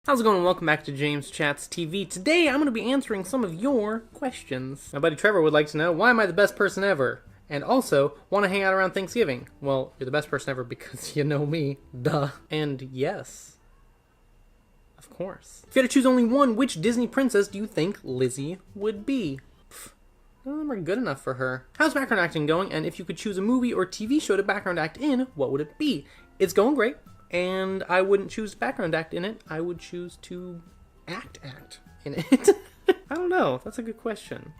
How's it going? Welcome back to JamesChatsTV. Today I'm going to be answering some of your questions. My buddy Trevor would like to know, why am I the best person ever? And also, want to hang out around Thanksgiving? Well, you're the best person ever because you know me. Duh. And yes. Of course. If you had to choose only one, which Disney princess do you think Lizzie would be? None of them are good enough for her. How's background acting going? And if you could choose a movie or TV show to background act in, what would it be? It's going great. And I wouldn't choose background act in it. I would choose to act in it. I don't know. That's a good question.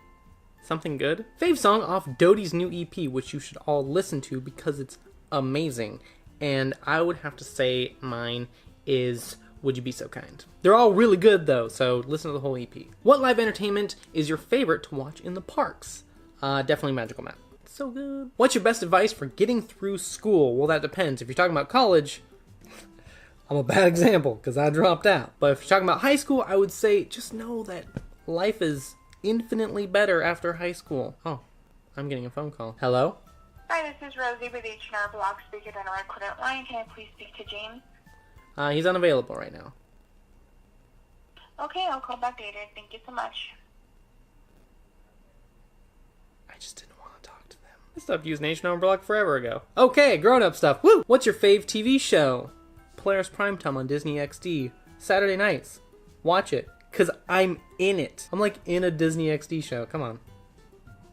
Something good? Fave song off Dodie's new EP, which you should all listen to because it's amazing. And I would have to say mine is Would You Be So Kind. They're all really good though, so listen to the whole EP. What live entertainment is your favorite to watch in the parks? Definitely Magical Map. So good. What's your best advice for getting through school? Well, that depends. If you're talking about college, I'm a bad example because I dropped out. But if you're talking about high school, I would say just know that life is infinitely better after high school. Oh, I'm getting a phone call. Hello? Hi, this is Rosie with H&R Block, speaker on a recorded line. Can I please speak to James? He's unavailable right now. Okay, I'll call back later. Thank you so much. I just didn't want to talk to them. I stopped using H&R Block forever ago. Okay, grown-up stuff. Woo! What's your fave TV show? Polaris Primetime on Disney XD. Saturday nights. Watch it. Because I'm in it. I'm like in a Disney XD show. Come on.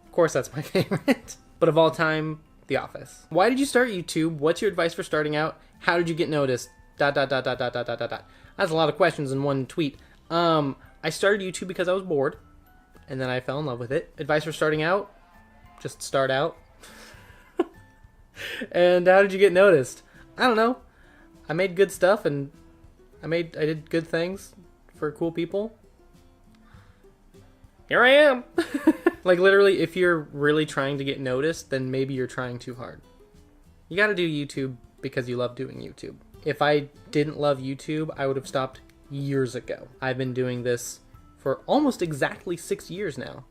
Of course that's my favorite. But of all time, The Office. Why did you start YouTube? What's your advice for starting out? How did you get noticed? ... That's a lot of questions in one tweet. I started YouTube because I was bored. And then I fell in love with it. Advice for starting out? Just start out. And how did you get noticed? I don't know. I made good stuff and I did good things for cool people. Here I am. Like literally, if you're really trying to get noticed, then maybe you're trying too hard. You gotta do YouTube because you love doing YouTube. If I didn't love YouTube, I would have stopped years ago. I've been doing this for almost exactly 6 years now.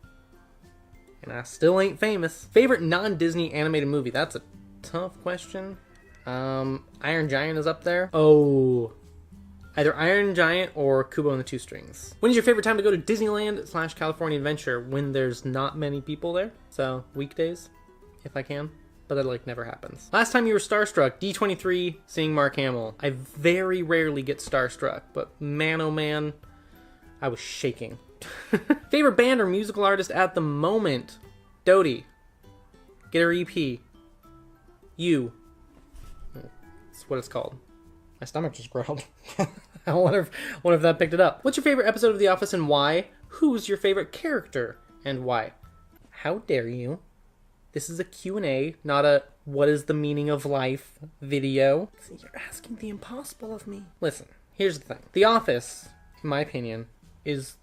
And I still ain't famous. Favorite non-Disney animated movie? That's a tough question. Iron Giant is up there. Oh, either Iron Giant or Kubo and the Two Strings. When is your favorite time to go to Disneyland / California Adventure? When there's not many people there. So weekdays, if I can. But that like never happens. Last time you were starstruck? D23, seeing Mark Hamill. I very rarely get starstruck, but man oh man, I was shaking. Favorite band or musical artist at the moment? Dodie. Get her EP. You. That's what it's called. My stomach just growled. I wonder if that picked it up. What's your favorite episode of The Office and why? Who's your favorite character and why? How dare you? This is a Q&A, not a what is the meaning of life video. You're asking the impossible of me. Listen, here's the thing. The Office, in my opinion, is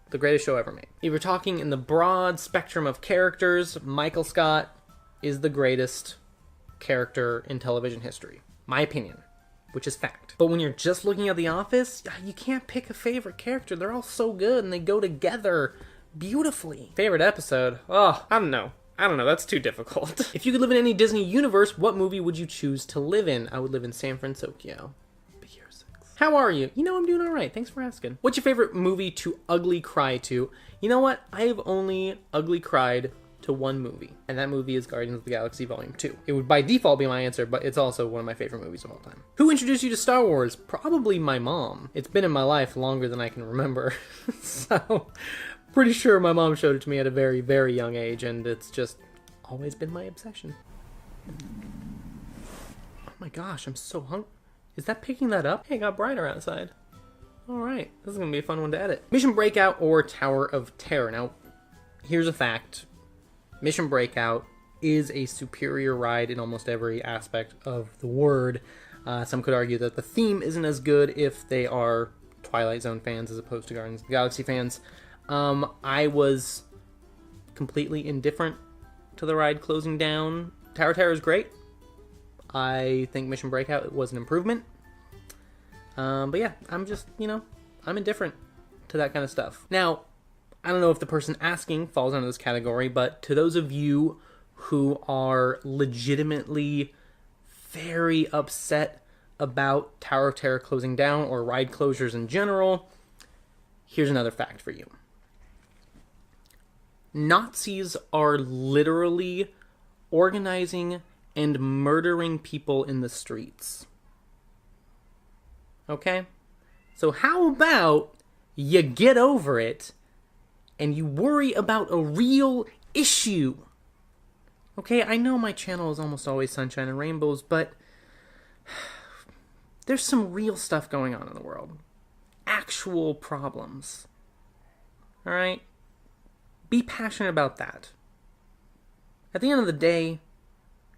the greatest show ever made. If we're talking in the broad spectrum of characters, Michael Scott is the greatest character in television history. My opinion, which is fact. But when you're just looking at The Office, you can't pick a favorite character. They're all so good and they go together beautifully. Favorite episode? Oh, I don't know. That's too difficult. If you could live in any Disney universe, what movie would you choose to live in? I would live in San Francisco. Big Hero 6. How are you? You know, I'm doing all right. Thanks for asking. What's your favorite movie to ugly cry to? You know what? I have only ugly cried to one movie, and that movie is Guardians of the Galaxy Volume 2. It would by default be my answer, but it's also one of my favorite movies of all time. Who introduced you to Star Wars? Probably my mom. It's been in my life longer than I can remember. So, pretty sure my mom showed it to me at a very, very young age, and it's just always been my obsession. Oh my gosh, I'm so hungry. Is that picking that up? Hey, it got brighter outside. Alright, this is gonna be a fun one to edit. Mission Breakout or Tower of Terror? Now, here's a fact. Mission Breakout is a superior ride in almost every aspect of the word. Some could argue that the theme isn't as good if they are Twilight Zone fans as opposed to Guardians of the Galaxy fans. I was completely indifferent to the ride closing down. Tower of Terror is great. I think Mission Breakout was an improvement. But yeah, I'm just, I'm indifferent to that kind of stuff. Now, I don't know if the person asking falls under this category, but to those of you who are legitimately very upset about Tower of Terror closing down or ride closures in general, here's another fact for you. Nazis are literally organizing and murdering people in the streets. Okay? So how about you get over it and you worry about a real issue? Okay, I know my channel is almost always sunshine and rainbows, but there's some real stuff going on in the world. Actual problems. Alright? Be passionate about that. At the end of the day,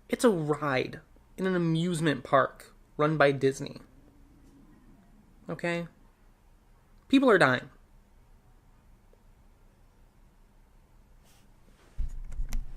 it's a ride in an amusement park run by Disney. Okay? People are dying.